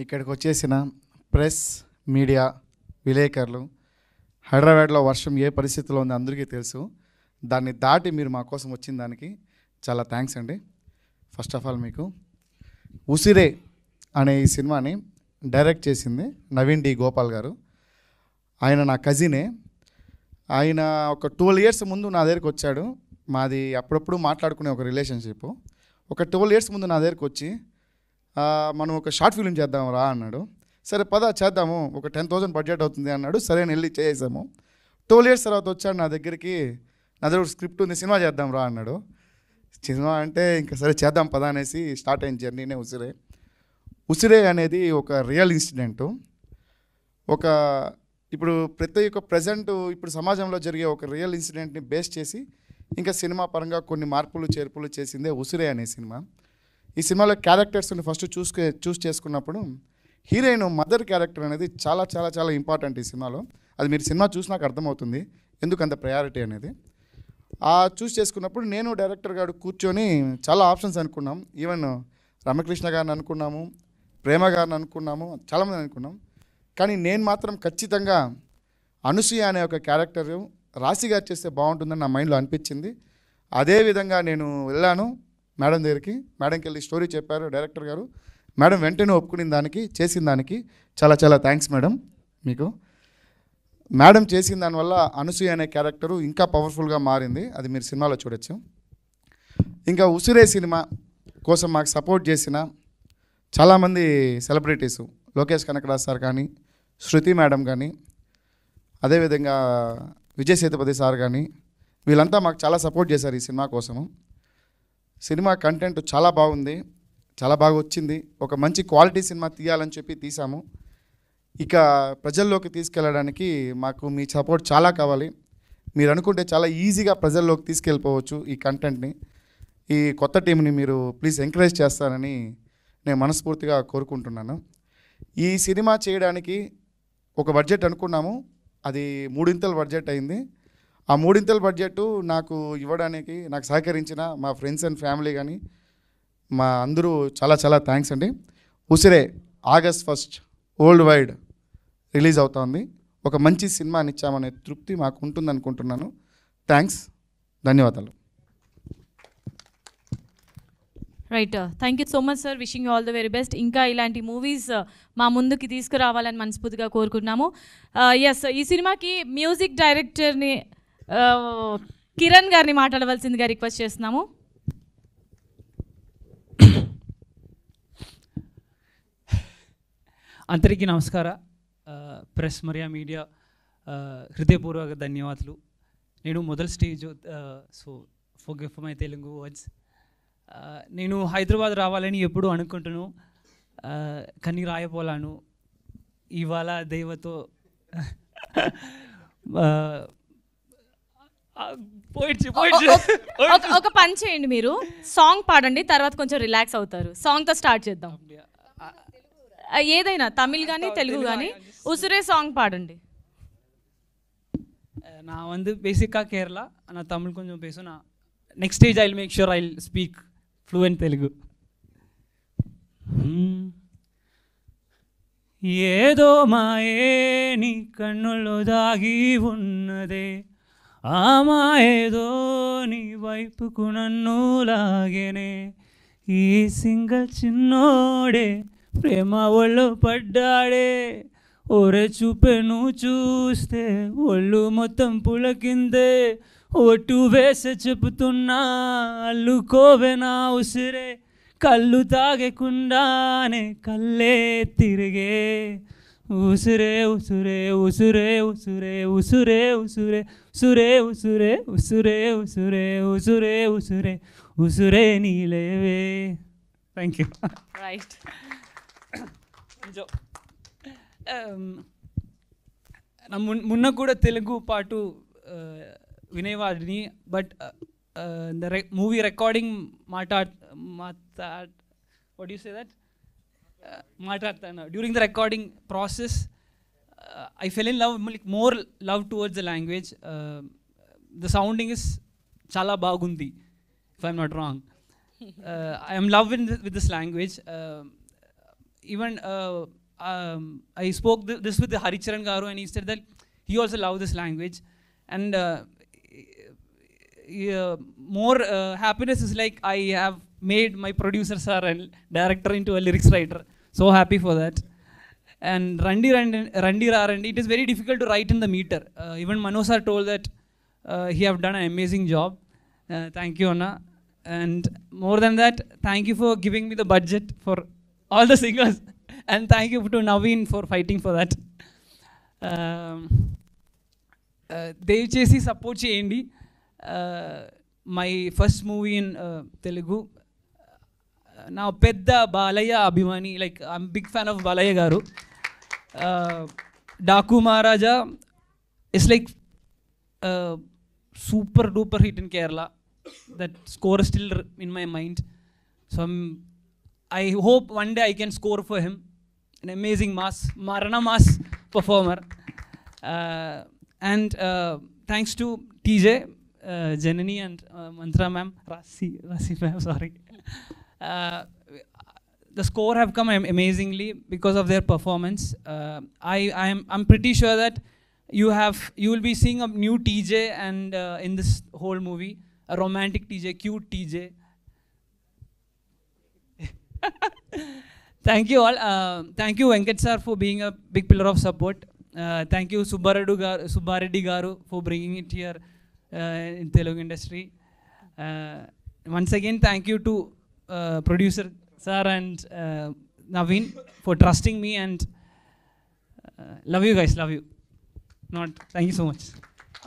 ఇక్కడికి వచ్చేసిన ప్రెస్, మీడియా, విలేకరులు, హైదరాబాద్లో వర్షం ఏ పరిస్థితిలో ఉందో అందరికీ తెలుసు. దాన్ని దాటి మీరు మా కోసం వచ్చిన దానికి చాలా థ్యాంక్స్ అండి. ఫస్ట్ ఆఫ్ ఆల్ మీకు ఉసిరే అనే ఈ సినిమాని డైరెక్ట్ చేసింది నవీన్ డి గోపాల్ గారు. ఆయన నా కజినే. ఆయన ఒక 12 years ముందు నా దగ్గరికి వచ్చాడు. మాది అప్పుడప్పుడు మాట్లాడుకునే ఒక రిలేషన్షిప్. ఒక 12 years ముందు నా దగ్గరికి వచ్చి మనం ఒక షార్ట్ ఫిల్మ్ చేద్దాం రా అన్నాడు. సరే పద చేద్దాము, ఒక 10,000 బడ్జెట్ అవుతుంది అన్నాడు. సరే అని వెళ్ళి చేసాము. 12 years తర్వాత వచ్చాడు నా దగ్గరికి. నా దగ్గర స్క్రిప్ట్ ఉంది, సినిమా చేద్దాం రా అన్నాడు. సినిమా అంటే ఇంకా సరే చేద్దాం పదా అనేసి స్టార్ట్ అయిన జర్నీనే ఉసిరే. ఉసిరే అనేది ఒక రియల్ ఇన్సిడెంటు. ఇప్పుడు ప్రతి ఒక్క ప్రజెంట్ ఇప్పుడు సమాజంలో జరిగే ఒక రియల్ ఇన్సిడెంట్ని బేస్ చేసి ఇంకా సినిమా పరంగా కొన్ని మార్పులు చేర్పులు చేసిందే ఉసిరే అనే సినిమా. ఈ సినిమాలో క్యారెక్టర్స్ని ఫస్ట్ చూస్ చేసుకున్నప్పుడు హీరోయిన్ మదర్ క్యారెక్టర్ అనేది చాలా చాలా చాలా ఇంపార్టెంట్ ఈ సినిమాలో. అది మీరు సినిమా చూసినాక అర్థమవుతుంది ఎందుకు అంత ప్రయారిటీ అనేది. చూస్ చేసుకున్నప్పుడు నేను డైరెక్టర్ గారు కూర్చొని చాలా ఆప్షన్స్ అనుకున్నాం. ఈవెన్ రమకృష్ణ గారిని అనుకున్నాము, ప్రేమ గారిని అనుకున్నాము, చాలామంది అనుకున్నాం. కానీ నేను మాత్రం ఖచ్చితంగా అనసూయ అనే ఒక క్యారెక్టర్ రాశి గారు చేస్తే బాగుంటుందని నా మైండ్లో అనిపించింది. అదేవిధంగా నేను వెళ్ళాను మేడం దగ్గరికి. మేడంకి వెళ్ళి స్టోరీ చెప్పారు డైరెక్టర్ గారు. మేడం వెంటనే ఒప్పుకునే దానికి, చేసిన దానికి చాలా చాలా థ్యాంక్స్ మేడం మీకు. మేడం చేసిన దానివల్ల అనసూయ అనే క్యారెక్టరు ఇంకా పవర్ఫుల్గా మారింది. అది మీరు సినిమాలో చూడొచ్చు. ఇంకా ఉసిరే సినిమా కోసం మాకు సపోర్ట్ చేసిన చాలామంది సెలబ్రిటీసు, లోకేష్ కనకరాజ్ సార్ కానీ, శృతి మేడం కానీ, అదేవిధంగా విజయ్ సేతుపతి సార్ కానీ, వీళ్ళంతా మాకు చాలా సపోర్ట్ చేశారు ఈ సినిమా కోసము. సినిమా కంటెంట్ చాలా బాగుంది, చాలా బాగా వచ్చింది. ఒక మంచి క్వాలిటీ సినిమా తీయాలని చెప్పి తీసాము. ఇక ప్రజల్లోకి తీసుకెళ్ళడానికి మాకు మీ సపోర్ట్ చాలా కావాలి. మీరు అనుకుంటే చాలా ఈజీగా ప్రజల్లోకి తీసుకెళ్ళిపోవచ్చు ఈ కంటెంట్ని. ఈ కొత్త టీంని మీరు ప్లీజ్ ఎంకరేజ్ చేస్తారని నేను మనస్ఫూర్తిగా కోరుకుంటున్నాను. ఈ సినిమా చేయడానికి ఒక బడ్జెట్ అనుకున్నాము, అది 3 బడ్జెట్ అయింది. ఆ 3 బడ్జెట్ నాకు ఇవ్వడానికి నాకు సహకరించిన మా ఫ్రెండ్స్ అండ్ ఫ్యామిలీ కానీ మా అందరూ చాలా చాలా థ్యాంక్స్ అండి. ఉసిరే August 1 వరల్డ్ వైడ్ రిలీజ్ అవుతోంది. ఒక మంచి సినిమాని ఇచ్చామనే తృప్తి మాకు ఉంటుంది అనుకుంటున్నాను. థ్యాంక్స్, ధన్యవాదాలు. Right, thank you so much sir. Wishing you all the very best. ఇంకా ఇలాంటి మూవీస్ మా ముందుకి తీసుకురావాలని మనస్ఫూర్తిగా కోరుకుంటున్నాము. ఎస్, ఈ సినిమాకి మ్యూజిక్ డైరెక్టర్ని కిరణ్ గారిని మాట్లాడవలసిందిగా రిక్వెస్ట్ చేస్తున్నాము. అందరికీ నమస్కార. ప్రెస్ మరియు మీడియా హృదయపూర్వక ధన్యవాదాలు. నేను మొదటి stage, so forgive for my Telugu words. నేను హైదరాబాద్ రావాలని ఎప్పుడు అనుకుంటున్నాను, కానీ రాయపోలాను. ఇవాళ దైవతో ఒక పని చేయండి, మీరు సాంగ్ పాడండి, తర్వాత కొంచెం రిలాక్స్ అవుతారు. సాంగ్తో స్టార్ట్ చేద్దాం. ఏదైనా తమిళ్ కానీ తెలుగు కానీ ఉసిరే సాంగ్ పాడండి. நான் வந்து பேசிக்காக கேரளா, ஆனால் தமிழ் கொஞ்சம் பேசும். நான் next stage I will make sure I will speak fluent Telugu. ఏదో మాయే నీ కన్నుల్లో దాగి ఉన్నదే, ఆ మాయేదో నీ వైపుకు నన్ను లాగేనే. ఈ సింగల్ చిన్నోడే ప్రేమ ఒళ్ళు పడ్డాడే, ఒరే చూపే నువ్వు చూస్తే ఒళ్ళు మొత్తం పులకిందే. ఒట్టు వేసే చెబుతున్నా అల్లుకోవే నా ఉసిరే, కళ్ళు తాగకుండానే కళ్ళే తిరిగే. ఉసిరే ఉసురే ఉసురే ఉసురే ఉసురే ఉసురే ఉసురే ఉసురే ఉసురే ఉసురే ఉసురే ఉసురే ఉసురే నీలేవే. Thank you. రైట్, మొన్న కూడా తెలుగు పాటు వినేవాడిని, but movie recording what you say that మాట్లాడతాను. During the recording process I fell in love, more love towards the language. The sounding is చాలా బాగుంది, if I'm not wrong. I'm love with this language. Even I spoke this with Haricharan Garu, and he said that he also loved this language. And more happiness is like I have made my producer sir and director into a lyrics writer. So happy for that. And Randi Rarandi, it is very difficult to write in the meter. Even Mano sir told that he have done an amazing job. Thank you, Anna. And more than that, thank you for giving me the budget for all the singers, and thank you to Naveen for fighting for that. దయచేసి support చేయండి. My first movie in Telugu. నా పెద్ద బాలయ్య అభిమాని, like I'm big fan of Balayya గారు. Daaku Maharaja is like super duper hit in Kerala. That score still in my mind. So I hope one day I can score for him. An amazing Marana mass performer. And thanks to TJ, Janani and Mantra ma'am, Rasi ma'am, sorry. The score have come amazingly because of their performance. I'm pretty sure that you will be seeing a new TJ and in this whole movie, a romantic TJ, cute TJ. Thank you all. Thank you Venkat sir for being a big pillar of support. Thank you Subbareddy garu for bringing it here in Telugu industry. Once again thank you to producer sir and Naveen for trusting me, and love you guys, love you. Thank you so much.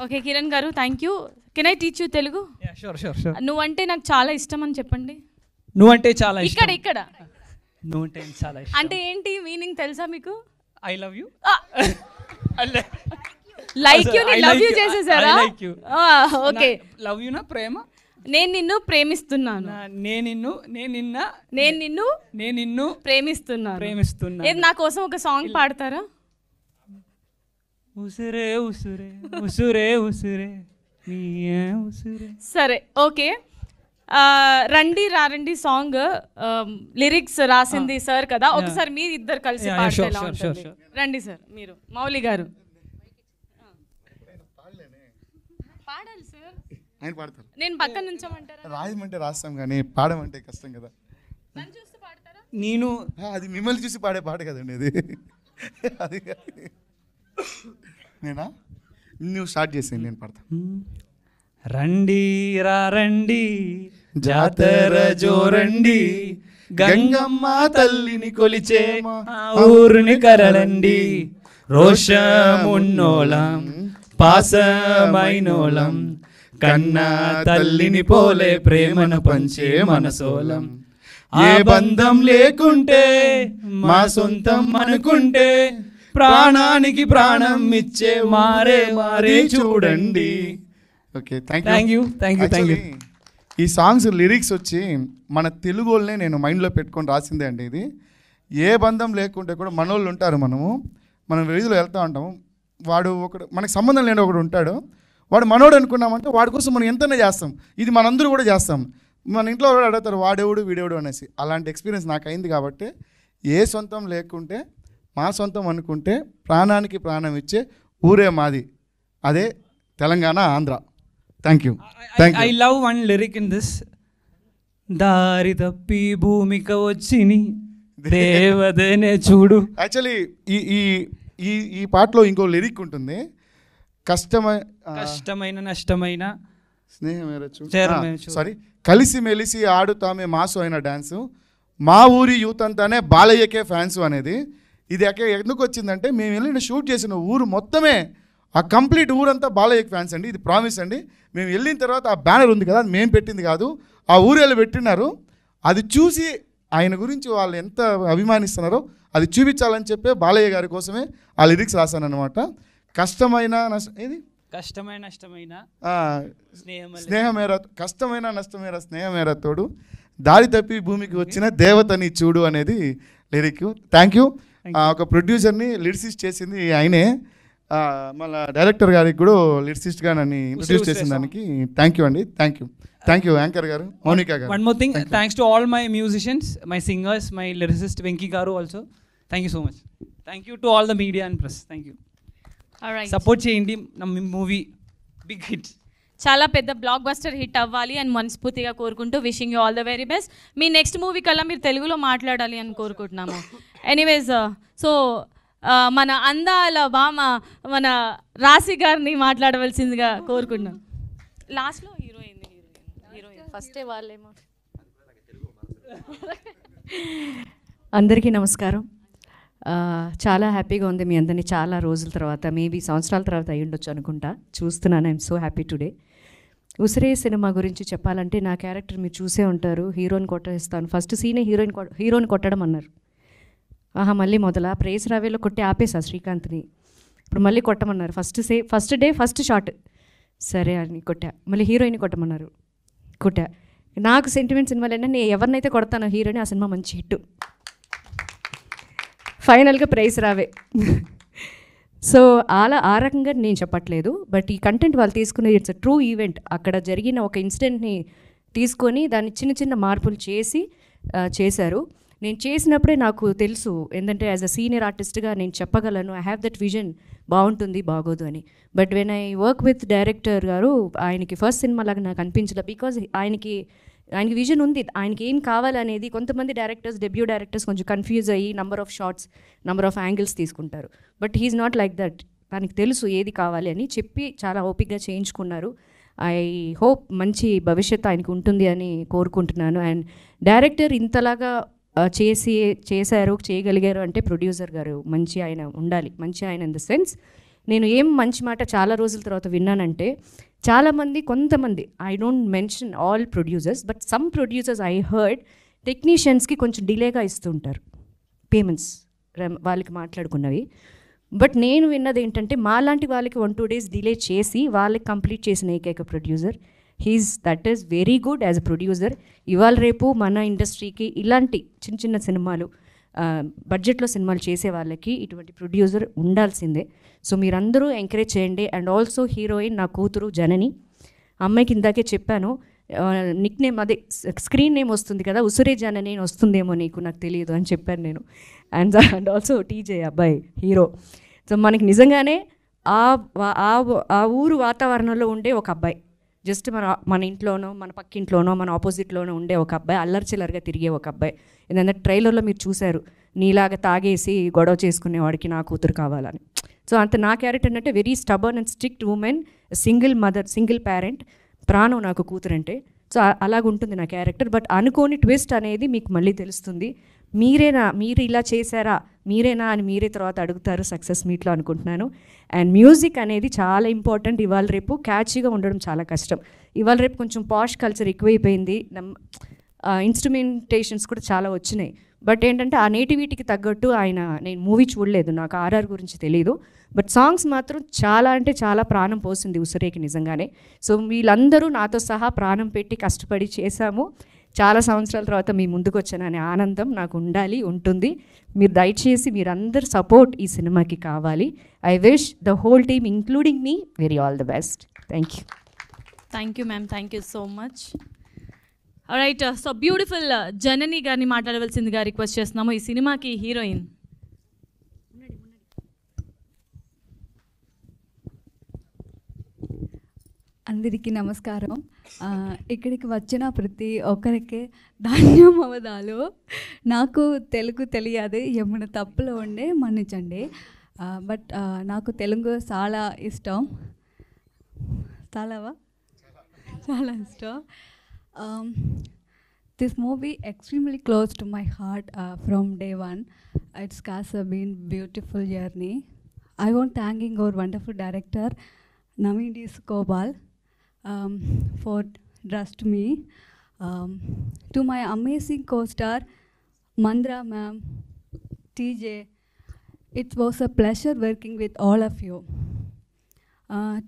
Okay Kiran గారు, thank you. Can I teach you Telugu? Yeah, sure. నువ్వంటే నాకు చాలా ఇష్టం అని చెప్పండి. నువ్వంటే చాలా ఇష్టం. ఇక్కడ నువ్వంటే చాలా ఇష్టం అంటే ఏంటి మీనింగ్ తెలుసా మీకు? I love you. Like you ని లవ్ యూ చేసేసారా? I like you. Okay. Love you నా ప్రేమ. నేను నిన్ను ప్రేమిస్తున్నాను. నేను నిన్ను ప్రేమిస్తున్నాను. ఏది నా కోసం ఒక సాంగ్ పాడతారా? ఉసురే ఉసురే ఉసురే ఉసురే నీయే ఉసురే. సరే ఓకే. రండి రారండి సాంగ్ లిరిక్స్ రాసింది సార్ కదా, ఒకసారి మీరు ఇద్దరు కలిసి పాడితే ఎలా ఉంటుంది? రండి సార్, మీరు మౌలి గారు పాడాలి సార్. ఆయన పాడతారు, నేను పక్కన నుంచోమంటారా? రాయమంటే రాస్తాం కానీ పాడమంటే కష్టం కదా. నన్ను చూస్తూ పాడతారా? నేను అది మిమ్మల్ని చూసి పాడే పాట కదండి అది. అది నేనా? నువ్వు స్టార్ట్ చేసేయండి, నేను పాడతా. రండి రండి జాతర జోరండి, గంగమ్మ తల్లిని కొలిచే ఊరుని కరళండి, రోషమున్నోళం పాసమైనోళం, కన్నా తల్లిని పోలే ప్రేమను పంచే మనసోలం, ఏ బంధం లేకుంటే మా సొంతం అనుకుంటే, ప్రాణానికి ప్రాణం ఇచ్చే మారే మారే చూడండి. Okay, thank you. ఈ సాంగ్స్ లిరిక్స్ వచ్చి మన తెలుగు వాళ్ళనే నేను మైండ్లో పెట్టుకొని రాసిందే అండి ఇది. ఏ బంధం లేకుంటే కూడా మనోళ్ళు ఉంటారు, మనం వీధిలో వెళ్తూ ఉంటాము, వాడు ఒకడు మనకు సంబంధం లేని ఒకడు ఉంటాడు, వాడు మనోడు అనుకున్నామంటే వాడి కోసం మనం ఎంతనే చేస్తాం. ఇది మనందరూ కూడా చేస్తాం. మన ఇంట్లో కూడా అడుగుతారు వాడెవడు వీడెవడు అనేసి. అలాంటి ఎక్స్పీరియన్స్ నాకు అయింది కాబట్టి, ఏ సొంతం లేకుంటే మా సొంతం అనుకుంటే, ప్రాణానికి ప్రాణం ఇచ్చే ఊరే మాది, అదే Telangana Andhra. Thank you. I love one lyric in this. దారి తప్పి భూమిక వచ్చిని దేవదేనే చూడు. యాక్చువల్లీ ఈ పాటలో ఇంకో లిరిక్ ఉంటుంది, కష్టమైన నష్టమైన స్నేహం, సారీ, కలిసి మెలిసి ఆడుతామే మాసు అయిన డ్యాన్సు, మా ఊరి యూత్ అంతానే బాలయ్యకే ఫ్యాన్స్ అనేది. ఇది ఎందుకు వచ్చిందంటే, మేము వెళ్ళిన షూట్ చేసిన ఊరు మొత్తమే, ఆ కంప్లీట్ ఊరంతా బాలయ్యకి ఫ్యాన్స్ అండి. ఇది ప్రామిస్ అండి. మేము వెళ్ళిన తర్వాత ఆ బ్యానర్ ఉంది కదా, అది మేము పెట్టింది కాదు, ఆ ఊరేళ్ళు పెట్టినారు. అది చూసి ఆయన గురించి వాళ్ళు ఎంత అభిమానిస్తున్నారో అది చూపించాలని చెప్పే బాలయ్య గారి కోసమే ఆ లిరిక్స్ రాశాను అనమాట. కష్టమైన నష్టమేర స్నేహమేర తోడు, దారి తప్పి భూమికి వచ్చిన దేవతని చూడు అనేది లిరిక్. Thank you. ఒక ప్రొడ్యూసర్ని లిరిసిస్ట్ చేసింది ఆయనే, మళ్ళీ డైరెక్టర్ గారికి కూడా లిరిసిస్ట్గా నన్ను ఇంట్రడ్యూస్ చేసిన దానికి థ్యాంక్ యూ అండి. థ్యాంక్ యూ యాంకర్ గారు, మౌనికా గారు. One more thing, thanks to all my musicians, my singers, my lyricist Venki garu also. Thank you so much. Thank you to all the media and press. Thank you. All right. Support cheyandi na movie big hit. చాలా పెద్ద block buster hit అవ్వాలి అని మనస్ఫూర్తిగా కోరుకుంటూ wishing you all the very best. Me next movie కల్లా మీరు తెలుగులో మాట్లాడాలి అని కోరుకుంటున్నాము. ఎనీవేస్, సో మన అందాల భామ మన రాశి గారిని మాట్లాడవలసిందిగా కోరుకుంటున్నాం. లాస్ట్లో హీరోయిన్ ఫస్టే వాళ్ళేమో. అందరికీ నమస్కారం. చాలా హ్యాపీగా ఉంది మీ అందరినీ చాలా రోజుల తర్వాత, మేబీ సంవత్సరాల తర్వాత అయ్యి ఉండొచ్చు అనుకుంటా. చూస్తున్నాను, I'm so happy today. Usire సినిమా గురించి చెప్పాలంటే నా క్యారెక్టర్ మీరు చూసే ఉంటారు. హీరోని కొట్టేస్తాను, ఫస్ట్ సీనే హీరోని కొట్టడం అన్నారు. ఆహా మళ్ళీ మొదలా ప్రేస్ రావేలో కొట్టి ఆపేసా శ్రీకాంత్ని. ఇప్పుడు మళ్ళీ కొట్టమన్నారు. ఫస్ట్ డే ఫస్ట్ షాట్ సరే అని కొట్టా. మళ్ళీ హీరోయిన్ కొట్టమన్నారు, కొట్టా. నాకు సెంటిమెంట్ సినిమాలు ఏంటంటే నేను ఎవరినైతే కొడతానో హీరోని, ఆ సినిమా మంచి హిట్. ఫైనల్గా ప్రైస్ రావే. సో అలా ఆ రకంగా నేను చెప్పట్లేదు, బట్ ఈ కంటెంట్ వాళ్ళు తీసుకునే ఇట్స్ అ ట్రూ ఈవెంట్. అక్కడ జరిగిన ఒక ఇన్సిడెంట్ని తీసుకొని దాన్ని చిన్న చిన్న మార్పులు చేశారు. నేను చేసినప్పుడే నాకు తెలుసు, ఏంటంటే యాజ్ అ సీనియర్ ఆర్టిస్ట్గా నేను చెప్పగలను, ఐ హ్యావ్ దట్ విజన్, బాగుంటుంది బాగోదు అని. But when I work with director గారు, ఆయనకి ఫస్ట్ సినిమా లాగా నాకు అనిపించలేదు. బికాజ్ ఆయనకి విజన్ ఉంది, ఆయనకి ఏం కావాలనేది. కొంతమంది డైరెక్టర్స్, డెబ్యూ డైరెక్టర్స్ కొంచెం కన్ఫ్యూజ్ అయ్యి number of shots, number of angles తీసుకుంటారు. But he's not like that. తనకి తెలుసు ఏది కావాలి అని చెప్పి చాలా ఓపిక్గా చేయించుకున్నారు. ఐ హోప్ మంచి భవిష్యత్తు ఆయనకు ఉంటుంది అని కోరుకుంటున్నాను. అండ్ డైరెక్టర్ ఇంతలాగా చేయగలిగారు అంటే ప్రొడ్యూసర్ గారు మంచి ఆయన ఉండాలి. మంచి ఆయన ఇన్ ద సెన్స్, నేను ఏం మంచి మాట చాలా రోజుల తర్వాత విన్నానంటే, కొంతమంది I don't mention all producers, but some producers I heard టెక్నీషియన్స్కి కొంచెం డిలేగా ఇస్తుంటారు పేమెంట్స్ వాళ్ళకి మాట్లాడుకున్నవి. బట్ నేను విన్నది ఏంటంటే, మాలాంటి వాళ్ళకి 1-2 days డిలే చేసి వాళ్ళకి కంప్లీట్ చేసిన ఏకైక producer that is very good as a producer. ఇవాళ రేపు మన ఇండస్ట్రీకి ఇలాంటి చిన్న చిన్న సినిమాలు, బడ్జెట్లో సినిమాలు చేసే వాళ్ళకి ఇటువంటి ప్రొడ్యూసర్ ఉండాల్సిందే. సో మీరందరూ ఎంకరేజ్ చేయండి. అండ్ ఆల్సో హీరోయిన్ నా కూతురు జనని, అమ్మాయికి ఇందాకే చెప్పాను, నిక్ నేమ్ అదే స్క్రీన్ నేమ్ వస్తుంది కదా, ఉసిరే జనని వస్తుందేమో నీకు, నాకు తెలియదు అని చెప్పాను నేను. అండ్ ఆల్సో టీజే అబ్బాయి హీరో. సో మనకి నిజంగానే ఆ ఊరు వాతావరణంలో ఉండే ఒక అబ్బాయి, జస్ట్ మన ఇంట్లోనో, మన పక్కింట్లోనో, మన ఆపోజిట్లోనో ఉండే ఒక అబ్బాయి, అల్లరిచిల్లరిగా తిరిగే ఒక అబ్బాయి. ఏదైనా ట్రైలర్లో మీరు చూశారు, నీలాగా తాగేసి గొడవ చేసుకునేవాడికి నా కూతురు కావాలని. సో అంత నా క్యారెక్టర్ అంటే very stubborn and strict women, single mother, single parent, ప్రాణం నాకు కూతురు అంటే. సో అలాగుంటుంది నా క్యారెక్టర్. బట్ అనుకోని ట్విస్ట్ అనేది మీకు మళ్ళీ తెలుస్తుంది. మీరు ఇలా చేశారా, మీరేనా అని మీరే తర్వాత అడుగుతారు సక్సెస్ మీట్లో అనుకుంటున్నాను. అండ్ మ్యూజిక్ అనేది చాలా ఇంపార్టెంట్. ఇవాళ రేపు క్యాచీగా ఉండడం చాలా కష్టం. ఇవాళ రేపు కొంచెం పాష్ కల్చర్ ఎక్కువైపోయింది, ఇన్స్ట్రుమెంటేషన్స్ కూడా చాలా వచ్చినాయి. బట్ ఏంటంటే ఆ నేటివిటీకి తగ్గట్టు నేను మూవీ చూడలేదు, నాకు ఆర్ఆర్ గురించి తెలియదు, బట్ సాంగ్స్ మాత్రం చాలా అంటే చాలా ప్రాణం పోసింది ఉసిరేకి నిజంగానే. సో వీళ్ళందరూ నాతో సహా ప్రాణం పెట్టి కష్టపడి చేశాము. చాలా సంవత్సరాల తర్వాత మీ ముందుకు వచ్చాననే ఆనందం నాకు ఉంటుంది. మీరు దయచేసి మీరందరు సపోర్ట్ ఈ సినిమాకి కావాలి. I wish the whole team including me very all the best. Thank you. Thank you ma'am, thank you so much. Right, so beautiful Janani గారిని మాట్లాడవలసిందిగా రిక్వెస్ట్ చేస్తున్నాము. ఈ సినిమాకి హీరోయిన్. అందరికీ నమస్కారం. ఇక్కడికి వచ్చిన ప్రతి ఒక్కరికి ధన్యవాదాలు. నాకు తెలుగు తెలియదు, ఏమైనా తప్పులు ఉండే మన్నించండి. బట్ నాకు తెలుగు చాలా ఇష్టం. చాలా ఇష్టం. This movie extremely close to my heart from day one. It's has been beautiful journey. I want thanking our wonderful director Naveen D. Gopal for trust me. To my amazing co-star Mandra ma'am, TJ, it was a pleasure working with all of you.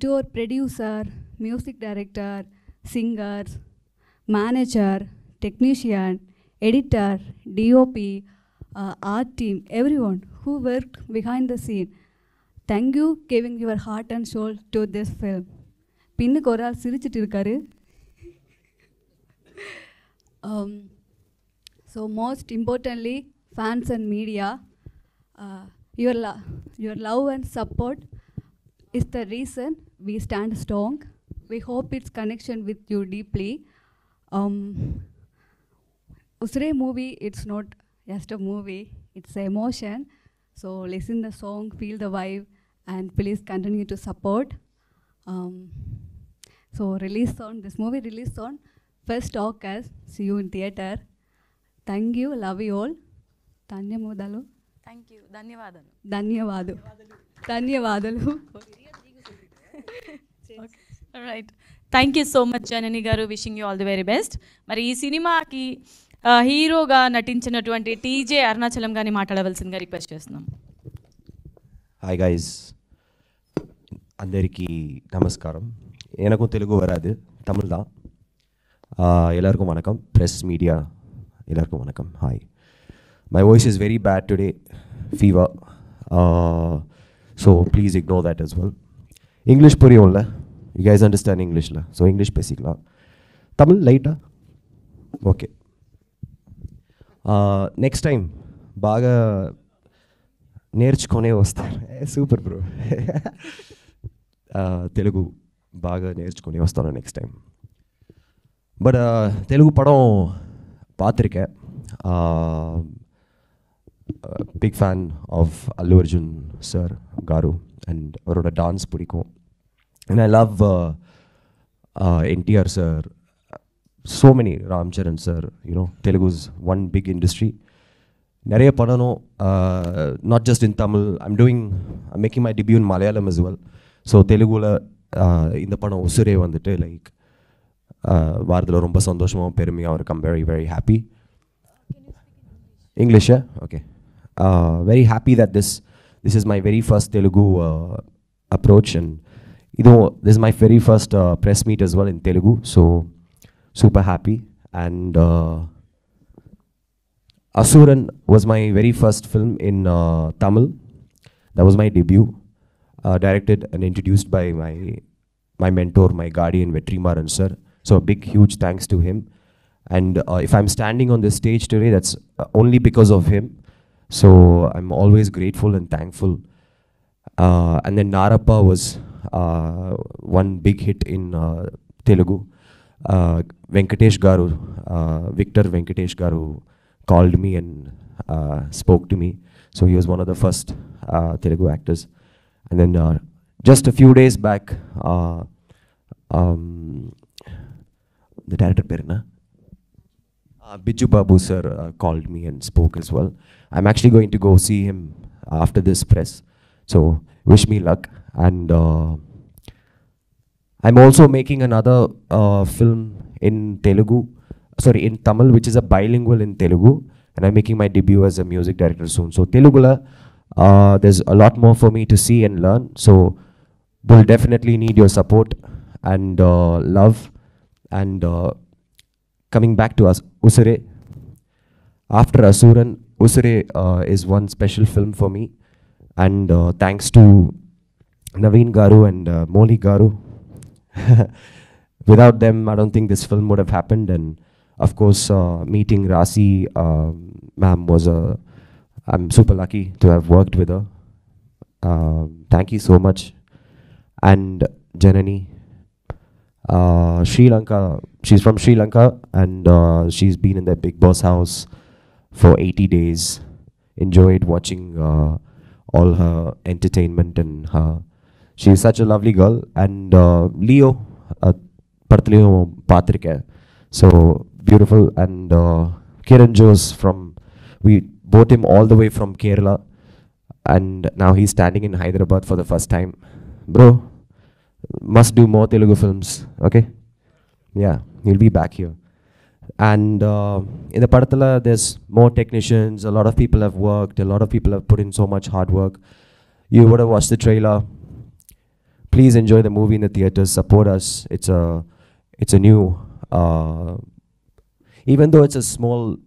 To our producer, music director, singers, manager, technician, editor, DOP, art team, everyone who worked behind the scene. Thank you giving your heart and soul to this film. பின்னுக்கு ஒரு ஆள் சிரிச்சிட்டு இருக்காரு. So most importantly, fans and media, your love and support is the reason we stand strong. We hope its connection with you deeply. Usre movie, it's not just a movie, it's emotion. So listen the song, feel the vibe, and please continue to support. So this movie released on 1st August. See you in theater. Thank you, love you all. ధన్యవాదాలు. Thank you, ధన్యవాదాలు. ధన్యవాదాలు. Right, thank you so much Janani గారు, wishing you all the very best. మరి ఈ సినిమాకి హీరోగా నటించినటువంటి TJ Arunachalam గారిని మాట్లాడవలసిందిగా రిక్వెస్ట్ చేస్తున్నాం. హాయ్ గైஸ், అందరికీ நமஸ்காரம். எனக்கும் தெலுங்கு வராது, தமிழ் தான். எல்லாருக்கும் வணக்கம். ப்ரெஸ் மீடியா எல்லாருக்கும் வணக்கம். Hi, my voice is very bad today, fever, so please ignore that as well. English புரியும்ல, யூ கைஸ் அண்டர்ஸ்டாண்ட் இங்கிலீஷில், ஸோ இங்கிலீஷ் பேசிக்கலாம். தமிழ் லைட்டா ఓకే. నెక్స్ట్ టైం బాగా నేర్చుకునే వస్తారు. Super bro. తెలుగు బాగా నేర్చుకుని వస్తాను నెక్స్ట్ టైం. బట్ తెలుగు పడం పాత్రికే. Big fan of Allu Arjun sir గారు అండ్ அவரோட டான்ஸ் பிடிக்கும். and I love NTR sir, so many, Ram Charan sir, you know, Telugu's one big industry. நிறைய பண்ணணும், not just in Tamil. I'm making my debut in Malayalam as well. So தெலுங்குல இந்த படம் உசுரே வந்துட்டு like வாரத்தில் ரொம்ப சந்தோஷமாகவும் பெருமையாகவும் இருக்கு. I'm very very happy. இங்கிலீஷா? Okay. Very happy that this is my very first Telugu approach and this is my very first press meet as well in Telugu, so super happy. And Asuran was my very first film in Tamil. That was my debut, directed and introduced by my mentor, my guardian Vetrimaran sir, so a big huge thanks to him. And if I'm standing on this stage today, that's only because of him, so I'm always grateful and thankful. And then Narappa was one big hit in Telugu. Venkatesh Garu, Victor Venkatesh Garu called me and spoke to me. So he was one of the first Telugu actors. And then just a few days back, the director Perna, Biju Babu sir called me and spoke as well. I'm actually going to go see him after this press. So wish me luck. And I'm also making another film in Tamil, which is a bilingual in Telugu, and I'm making my debut as a music director soon. So Telugula, there's a lot more for me to see and learn, so we'll definitely need your support and love. And coming back to us, Usure, after Asuran, Usure is one special film for me, and thanks to Naveen Garu and Moli Garu. Without them, I don't think this film would have happened. And of course, meeting Rasi ma'am was I'm super lucky to have worked with her. Thank you so much. And Janani, Sri Lanka, she's from Sri Lanka, and she's been in the Big Boss house for 80 days. Enjoyed watching all her entertainment and her. She's such a lovely girl. And Leo, Partleo Patrika, so beautiful. And Kiran Jose we bought him all the way from Kerala, and now he's standing in Hyderabad for the first time. Bro, must do more Telugu films, okay? Yeah, he'll be back here. And in the Padathala, there's more technicians, a lot of people have worked, a lot of people have put in so much hard work. You would have watched the trailer. Please enjoy the movie in the theaters, support us. It's a new, even though it's a small,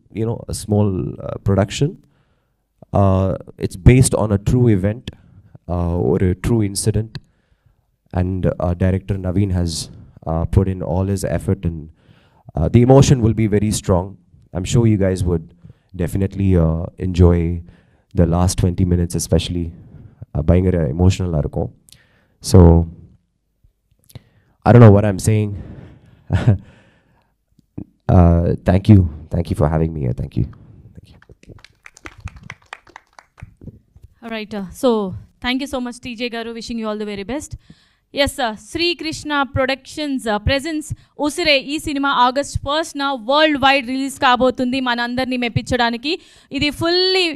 production, it's based on a true event or a true incident, and director Naveen has put in all his effort, and the emotion will be very strong. I'm sure you guys would definitely enjoy the last 20 minutes, especially. Bayangara emotional irukum. So I don't know what I'm saying. Thank you for having me here. Thank you. All right, so thank you so much TJ garu, wishing you all the very best. Yes sir, Sri Krishna Productions presents Usure. ఈ cinema August 1st world wide release కాబోతుంది మనందరినీ మెప్పించడానికి. ఇది fully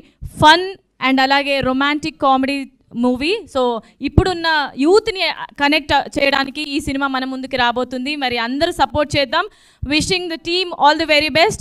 fun and అలాగే romantic comedy movie. So ఇప్పుడున్న యూత్ని connect చేయడానికి ఈ సినిమా మన ముందుకి రాబోతుంది. మరి అందరూ సపోర్ట్ చేద్దాం. Wishing the team all the very best.